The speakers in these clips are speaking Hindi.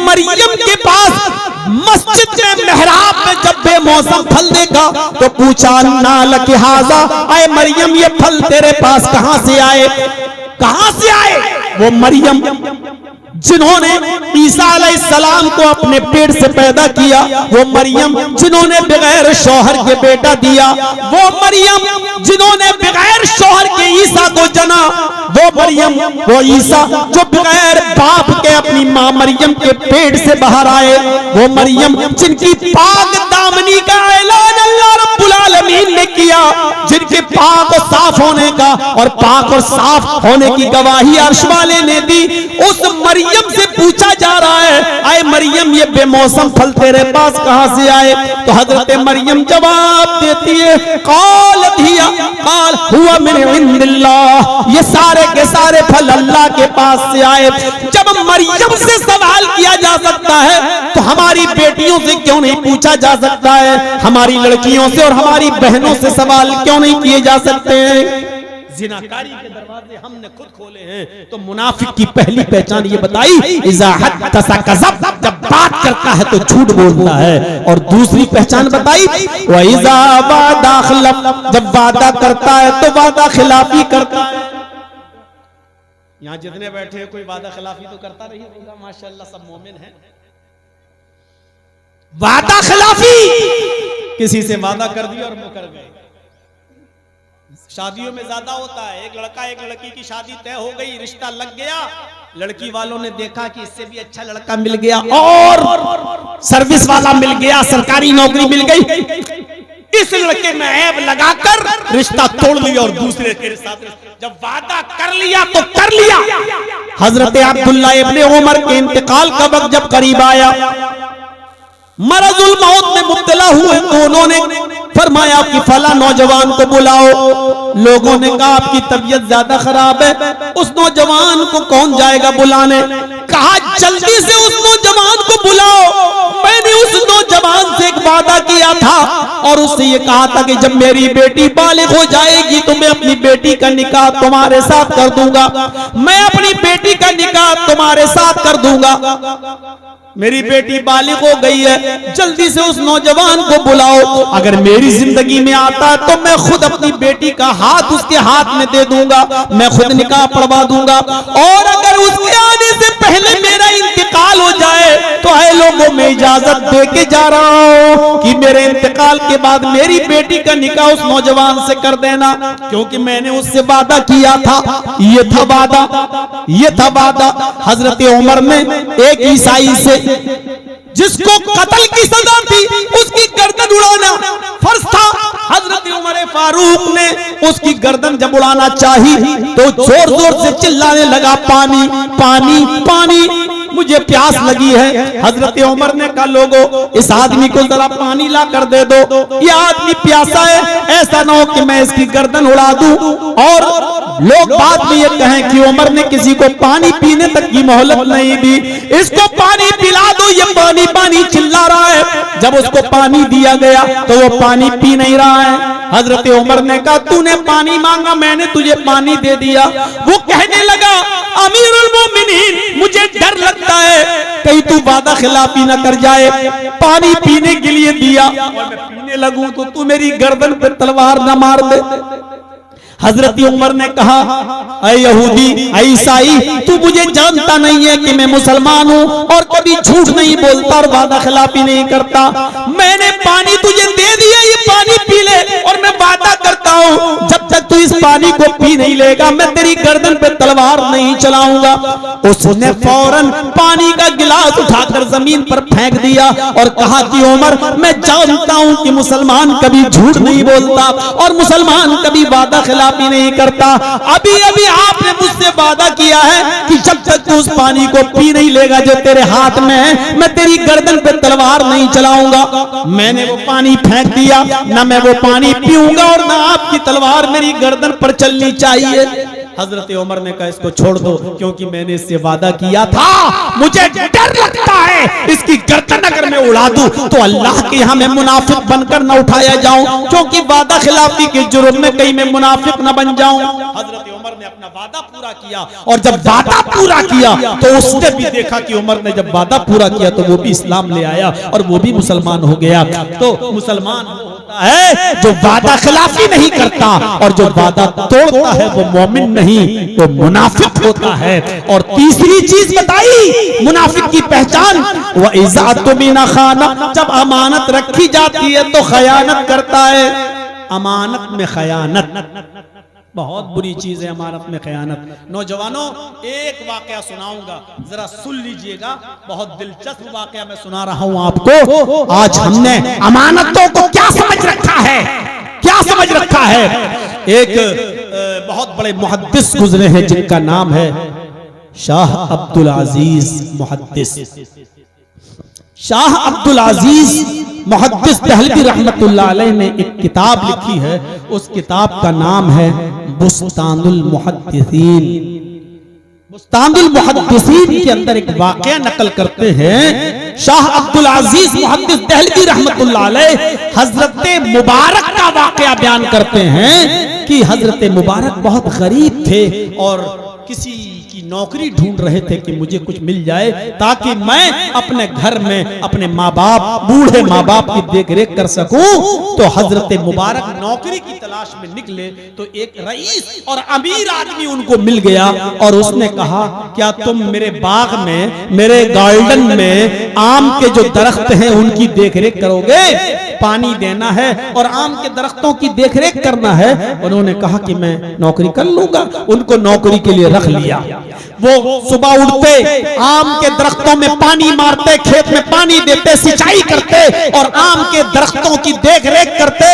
मरियम के पास मस्जिद में मेहराब में जब बेमौसम फल देखा तो पूछा अन्ना लकी हाज़ा, आए मरियम ये फल तेरे पास कहां से आए? कहां से आए? वो मरियम जिन्होंने ईसा अलैहिस्सलाम को अपने पेट से पैदा किया, वो मरियम जिन्होंने बगैर शौहर के बेटा दिया, वो मरियम जिन्होंने बगैर शौहर के ईसा को जना, वो मरियम वो ईसा जो बगैर बाप के अपनी मां मरियम के पेट से बाहर आए, वो मरियम जिनकी पाक दामनी का ऐलान अल्लाह रब्बुल आलमीन ने किया, जिनके पाक और साफ होने का और पाक और साफ होने की गवाही अर्श वाले ने दी, उस मरियम से पूछा जा रहा है, आए मरियम ये बेमौसम फल तेरे पास कहां से आए? तो हजरत मरियम जवाब देती है, क़ालत हिया क़ाल हुवा मिन इंदिल्लाह, ये सारे के सारे फल अल्लाह के पास से आए। जब मरियम से सवाल किया जा सकता है तो हमारी बेटियों से क्यों नहीं पूछा जा सकता है? हमारी लड़कियों से और हमारी बहनों से सवाल क्यों नहीं किए जा सकते हैं? जिनाकारी के दरवाजे हमने खुद खोले हैं। तो मुनाफिक की पहली पहचान ये बताई, इज़ा हद्दसा कज़ब, जब बात करता है तो झूठ बोलता है। और दूसरी पहचान बताई, व इज़ा वादा खलफ, जब वादा करता है तो वादा खिलाफी करता है। यहाँ जितने बैठे हैं कोई वादा खिलाफी तो करता नहीं होगा, माशाअल्लाह सब मोमिन हैं। वादा खिलाफी, किसी से वादा कर दिया और मुकर गए। शादियों में ज्यादा होता है, एक लड़का एक लड़की की शादी तय हो गई, रिश्ता लग गया, लड़की वालों ने देखा कि इससे भी अच्छा लड़का मिल गया और सर्विस वाला मिल गया, सरकारी नौकरी मिल गई, इस लड़के में ऐब लगाकर रिश्ता तोड़ लिया और दूसरे के साथ जब वादा कर लिया तो कर लिया। हजरत अब्दुल्लाह इब्ने उमर के इंतकाल का वक्त जब करीब आया, मरजुल मौत में मुब्तला हुए तो उन्होंने फरमाया कि फला नौजवान को बुलाओ। लोगों ने कहा आपकी तबीयत ज्यादा खराब है, उस नौजवान को कौन जाएगा बुलाने? कहा जल्दी से उस नौजवान को बुलाओ। मैंने उस नौजवान से एक वादा किया था और उससे ये कहा था कि जब मेरी बेटी बालिग हो जाएगी तो मैं अपनी बेटी का निकाह तुम्हारे साथ कर दूंगा, मैं अपनी बेटी का निकाह तुम्हारे साथ कर दूंगा। मेरी बेटी बालिग हो गई है, जल्दी से उस नौजवान को बुलाओ। अगर मेरी जिंदगी में आता तो मैं खुद अपनी बेटी का हाथ उसके हाथ में दे दूंगा, मैं खुद निकाह पढ़वा दूंगा। और अगर उसके आने से पहले मेरा इंतकाल हो जाए तो ऐ लोगों में इजाजत दे के जा रहा हूं कि मेरे इंतकाल के बाद मेरी बेटी का निकाह उस नौजवान से कर देना, क्योंकि मैंने उससे वादा किया था। ये था वादा, ये था वादा। हजरत उमर ने एक ईसाई से जिसको कत्ल की सजा थी उसकी गर्दन उड़ाना फर्ज था, हजरत उमर फारूक ने उसकी गर्दन जब उड़ाना चाही तो जोर जोर से चिल्लाने लगा, पानी पानी पानी, मुझे प्यास लगी है। हजरत उमर ने कहा लोगों इस आदमी को जरा पानी ला कर दे दो, ये आदमी प्यासा है, ऐसा ना हो कि मैं इसकी गर्दन उड़ा दूं और लोग बाद में ये कहें कि उमर ने किसी को पानी पीने तक की मोहलत नहीं दी, इसको पानी पिला दो, ये पानी पानी चिल्ला रहा है। जब उसको पानी दिया गया तो वो पानी पी नहीं रहा है। हजरत उमर ने कहा तूने पानी मांगा, मैंने तुझे पानी दे दिया। वो कहने लगा अमीरुल मोमिनीन मुझे डर लगता है कहीं तू वादा खिलाफी न कर जाए, पानी पीने के लिए दिया और मैं पीने लगूं तो तू मेरी गर्दन पे तलवार न मार दे। हजरत उमर ने कहा ऐ यहूदी, ऐ ईसाई, तू मुझे जानता नहीं है कि मैं मुसलमान हूँ और कभी झूठ नहीं बोलता और वादा खिलाफी नहीं करता। मैंने पानी तुझे दे दिया, ये पानी पी ले और मैं वादा करता हूँ जब तक तू इस पानी को पी नहीं लेगा मैं तेरी गर्दन पे तलवार नहीं चलाऊंगा। उसने फौरन पानी का गिलास उठाकर जमीन पर फेंक दिया और कहा कि उमर मैं जानता हूँ कि मुसलमान कभी झूठ नहीं बोलता और मुसलमान कभी वादा भी नहीं करता। अभी अभी आपने मुझसे वादा किया है कि जब तक तू उस पानी को पी नहीं लेगा जो तेरे हाथ में है मैं तेरी गर्दन पे तलवार नहीं चलाऊंगा। मैंने वो पानी फेंक दिया, ना मैं वो पानी पीऊंगा और ना आपकी तलवार मेरी गर्दन पर चलनी चाहिए। हजरत उमर ने कहा इसको छोड़ दो क्योंकि मैंने इससे वादा किया था, मुझे डर लगता है इसकी गर्दन अगर मैं उड़ा दूं तो अल्लाह के यहाँ मैं मुनाफिक बनकर न उठाया जाऊं, क्योंकि वादा खिलाफी के जुर्म में कहीं मैं मुनाफिक न बन जाऊं। हजरत उमर ने अपना वादा पूरा किया, और जब वादा पूरा किया तो उसने भी देखा कि उमर ने जब वादा पूरा किया तो वो भी इस्लाम ले आया और वो भी मुसलमान हो गया। तो मुसलमान वो होता है जो वादा खिलाफी नहीं करता, और जो वादा तोड़ता है वो मोमिन नहीं, वो मुनाफिक होता है। और तीसरी चीज बताई मुनाफिक की पहचान, वह इज़्ज़त बिना खाना, जब अमानत रखी जाती है तो खयानत करता है। अमानत में खयानत बहुत बुरी चीज है, अमानत में खयानत। नौजवानों, एक वाकया सुनाऊंगा, जरा सुन लीजिएगा, बहुत दिलचस्प वाकया मैं सुना रहा हूं आपको। आज हमने अमानतों को क्या समझ रखा है, क्या समझ रखा है। एक बहुत बड़े मुहद्दिस गुजरे हैं जिनका नाम है शाह अब्दुल अजीज मुहद्दिस। शाह अब्दुल अजीज मुहद्दिस दहलवी रहमतुल्लाह अलैह ने एक किताब लिखी है, उस किताब का नाम है बुस्तानुल मुहद्दिसीन। बुस्तानुल मुहद्दिसीन के अंदर एक वाकया नकल करते हैं शाह अब्दुल अजीज मुहद्दिस दहलवी रहमतुल्लाह अलैह, हजरत मुबारक का वाकया बयान करते हैं कि हजरत मुबारक बहुत गरीब थे और किसी की नौकरी ढूंढ रहे थे कि मुझे कुछ मिल जाए ताकि मैं अपने घर में अपने माँ बाप, बूढ़े माँ बाप की देख रेख कर सकूं। तो हजरत मुबारक नौकरी की तलाश में निकले तो एक रईस और अमीर आदमी उनको मिल गया और उसने कहा, क्या तुम मेरे बाग में, मेरे गार्डन में आम के जो दरख्त हैं उनकी देख रेख करोगे? पानी देना है और आम के दरख्तों की देखरेख करना है। उन्होंने कहा कि मैं नौकरी कर लूंगा। उनको नौकरी के लिए रख लिया। वो सुबह उठते, आम के दरख्तों में पानी मारते, खेत में पानी देते, सिंचाई करते और आम के दरख्तों की देखरेख करते।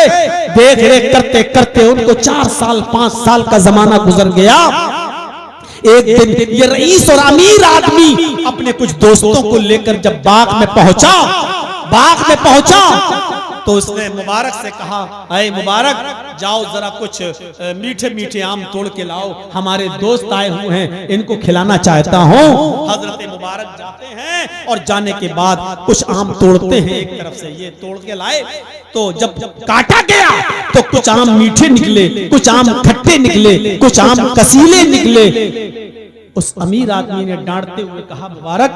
देखरेख करते करते उनको 4 साल 5 साल का जमाना गुजर गया। एक दिन ये रईस और अमीर आदमी अपने कुछ दोस्तों को लेकर जब बाग में पहुंचा तो उसने मुबारक से कहा, अरे मुबारक, जाओ जरा कुछ मीठे मीठे आम तोड़ के लाओ, हमारे दोस्त आए हुए हैं, इनको खिलाना चाहता हूँ। हजरत मुबारक जाते हैं और जाने के बाद कुछ आम तोड़ते हैं, एक तरफ से ये तोड़ के लाए तो जब काटा गया तो कुछ आम मीठे निकले, कुछ आम खट्टे निकले, कुछ आम कसीले निकले। उस अमीर आदमी ने डांटते हुए कहा, मुबारक,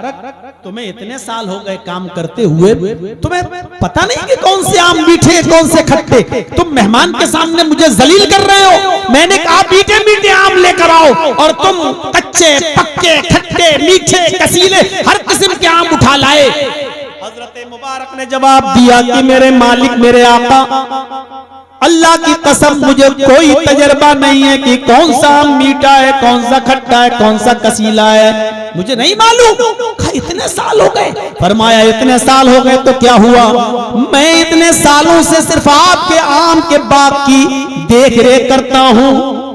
तुम्हें इतने साल हो गए काम करते हुए, तुम्हें पता नहीं कि कौन से आम मीठे कौन से खट्टे? तुम मेहमान के सामने मुझे जलील कर रहे हो। मैंने कहा मीठे मीठे आम लेकर आओ और तुम कच्चे, पक्के, खट्टे, मीठे, कसीले हर किस्म के आम उठा लाए। हजरत मुबारक ने जवाब दिया कि मेरे मालिक, मेरे आका, अल्लाह की कसम मुझे कोई तजर्बा नहीं है कि कौन सा आम मीठा है, कौन सा खट्टा है, कौन सा कसीला है, मुझे नहीं मालूम। इतने साल हो गए। फरमाया, इतने साल हो गए तो क्या हुआ? मैं इतने सालों से सिर्फ आपके आम के बाग की देख रेख करता हूँ,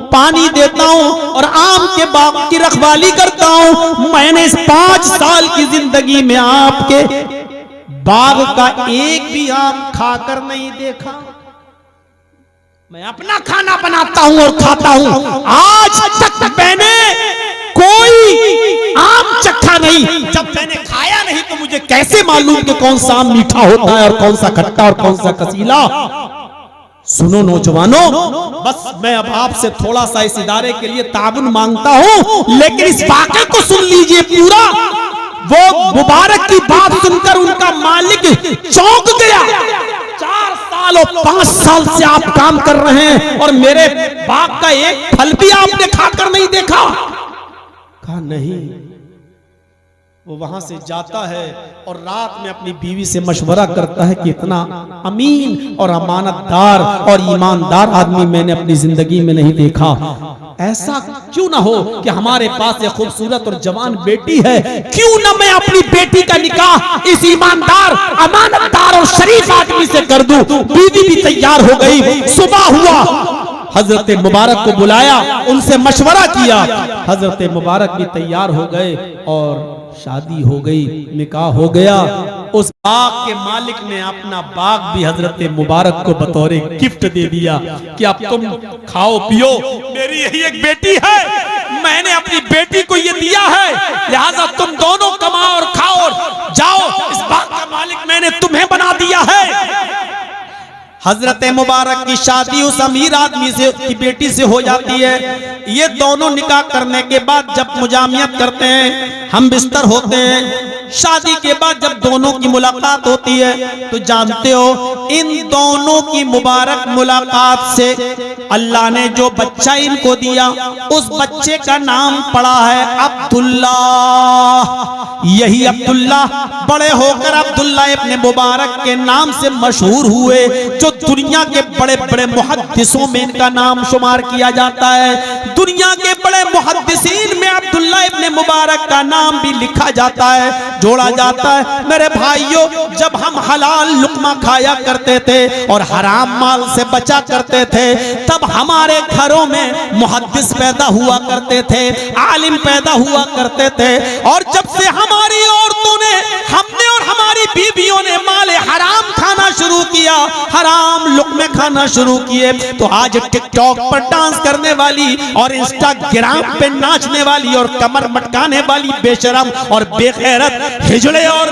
पानी देता हूँ और आम के बाग की रखवाली करता हूँ। मैंने इस 5 साल की जिंदगी में आपके बाग का एक भी आम खाकर नहीं देखा। मैं अपना खाना बनाता हूं और खाता हूं, आज तक मैंने कोई आम चखा नहीं। जब मैंने खाया नहीं तो मुझे कैसे मालूम कि कौन सा आम मीठा होता है और कौन सा खट्टा और कौन सा कसीला? सुनो नौजवानों, बस मैं अब आपसे थोड़ा सा इस इदारे के लिए ताबुन मांगता हूं, लेकिन इस वाक़े को सुन लीजिए पूरा। वो मुबारक की बात सुनकर उनका मालिक चौंक गया। 4 साल और 5 साल से आप काम कर रहे हैं और मेरे बाग का एक फल भी आपने खाकर नहीं देखा? कहा नहीं। वो वहां से जाता है और रात में अपनी बीवी से मशवरा करता है कि इतना अमीन और अमानतदार और ईमानदार आदमी मैंने अपनी जिंदगी में नहीं देखा। ऐसा क्यों ना हो कि हमारे पास एक खूबसूरत और जवान बेटी है, क्यों ना मैं अपनी बेटी का निकाह इस ईमानदार, अमानतदार और शरीफ आदमी से कर दूं। बीवी भी तैयार हो गई। सुबह हुआ, हजरत मुबारक को बुलाया, उनसे मशवरा किया। हजरत मुबारक भी तैयार हो गए और शादी हो गई, निकाह हो गया। उस बाग के मालिक ने अपना बाग भी हजरत मुबारक को बतौर गिफ्ट दे दिया कि अब तुम खाओ पियो, मेरी यही एक बेटी है, मैंने अपनी बेटी को ये दिया है, लिहाजा तुम दोनों कमाओ और खाओ और जाओ, इस बाग का मालिक मैंने तुम्हें बना दिया है। हजरत मुबारक की शादी उस अमीर आदमी से की बेटी से हो जाती है। ये दोनों निकाह करने के बाद जब मुजामियत करते हैं, हम बिस्तर होते हैं, शादी के बाद जब दोनों की मुलाकात होती है तो जानते हो इन दोनों की मुबारक मुलाकात से अल्लाह ने जो बच्चा इनको दिया उस बच्चे का नाम पड़ा है अब्दुल्ला। यही अब्दुल्ला बड़े होकर अब्दुल्ला इब्ने मुबारक के नाम से मशहूर हुए, जो दुनिया के बड़े बड़े मुहद्दिसों में इनका नाम शुमार किया जाता है। दुनिया के बड़े मुहद्दिसीन में अब्दुल्ला इब्ने मुबारक का नाम भी लिखा जाता है, जोड़ा जाता है। मेरे भाइयों, जब हम हलाल लुक्मा खाया करते थे और हराम माल से बचा करते थे, तब हमारे घरों में मुहद्दिस पैदा हुआ करते थे, आलिम पैदा हुआ करते थे। और जब से हमारी औरतों ने, हमने और हमारी बीवियों ने माले हराम खाना शुरू किया, हराम लुक्मे खाना शुरू किए, तो आज टिकटॉक पर डांस करने वाली और इंस्टाग्राम पे नाचने वाली और कमर मटकाने वाली बेशरम और बेगैरत हिजड़े और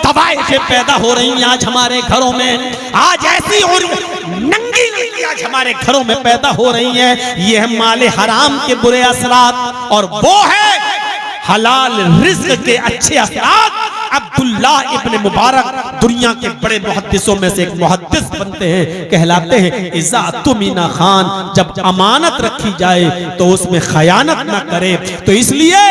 तवाइफे पैदा हो रही हैं आज हमारे घरों में। आज ऐसी और नंगी लड़की आज हमारे घरों में पैदा हो रही हैं। ये है माले हराम के बुरे असरात और वो है हलाल रिज़्क़ के अच्छे असरात। अब्दुल्ला इब्ने मुबारक दुनिया के बड़े मुहद्दिसों में से एक मुहद्दिस बनते हैं, कहलाते हैं इज़ा तुमिना खान। जब अमानत रखी जाए तो उसमें खयानत ना करे, तो इसलिए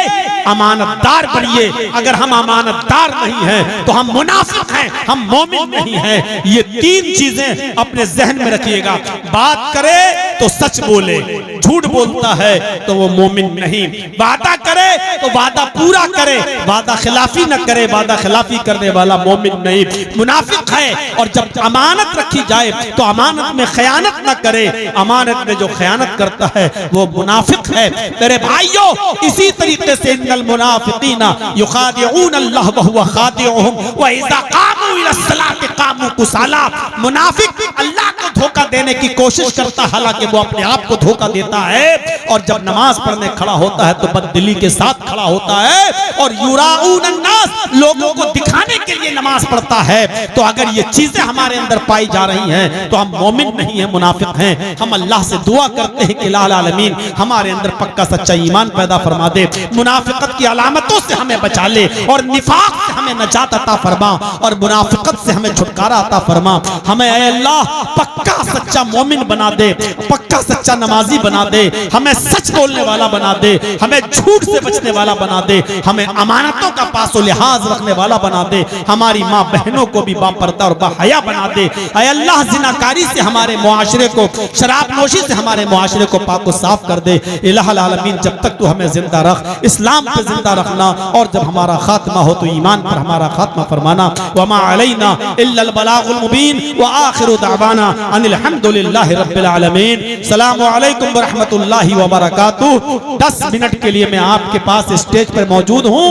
अमानतदार बनिए। अगर हम अमानतदार नहीं हैं तो हम मुनाफिक हैं, हम मोमिन नहीं हैं। ये तीन चीजें अपने जहन में रखिएगा। बात करे तो सच बोले, झूठ बोलता है तो वो मोमिन नहीं। वादा करे तो वादा पूरा करे, वादा खिलाफी न करे, वादा खिलाफी करने वाला मोमिन नहीं, मुनाफिक है। और जब अमानत रखी जाए तो अमानत में खयानत न करे, अमानत में जो खयानत करता है वो मुनाफिक है। मेरे भाइयों, इसी तरीके से इन्नल मुनाफिकीना युखादिऊन अल्लाह व हुवा खादिउहुम व इज़ा कामू इला सलाति कामू कुसाला। मुनाफिक अल्लाह को धोखा देने की कोशिश करता है, हालांकि वो अपने आप को धोखा देता है। और जब नमाज पढ़ने खड़ा होता है तो बददिली के साथ खड़ा होता है और युराऊन अन्नास, लोगों को दिखाने के लिए नमाज पढ़ता है। तो अगर ये चीजें हमारे अंदर पाई जा रही हैं तो हम मोमिन नहीं है, मुनाफिक हैं। हम अल्लाह से दुआ करते हैं कि लाल आलमीन हमारे अंदर पक्का सच्चा ईमान पैदा फरमा दे, मुनाफिकत की अलामतों से हमें बचा ले और निफाक से हमें नजात अता फरमा और मुनाफिकत से हमें छुटकारा अता फरमा। हमें ऐ अल्लाह पक्का सच्चा मोमिन बना दे, पक्का सच्चा नमाजी बना दे, हमें सच बोलने वाला बना दे, हमें झूठ से बचने वाला बना दे, हमें अमानतों का पासो लिहाज रखने वाला बना दे, हमारी माँ बहनों को भी बापर्दा और बाहया बना दे। ऐ अल्लाह जिनाकारी से हमारे मुआशरे को, शराब नोशी से हमारे मुआशरे को पाक साफ कर दे। इलाहुल आलमीन, जब तक तू हमें जिंदा रख, इस्लाम पे जिंदा रखना, और जब हमारा खात्मा हो तो ईमान पर हमारा खात्मा फरमाना। वमा अलैना इल्लल बलागुल मुबीन व आखिरु दावाना अनिल हम्दुलिल्लाहि रब्बिल आलमीन। सलामु अलैकुम व रहमतुल्लाहि व बरकातुहू। 10 मिनट के लिए मैं आपके पास स्टेज पर मौजूद हूँ।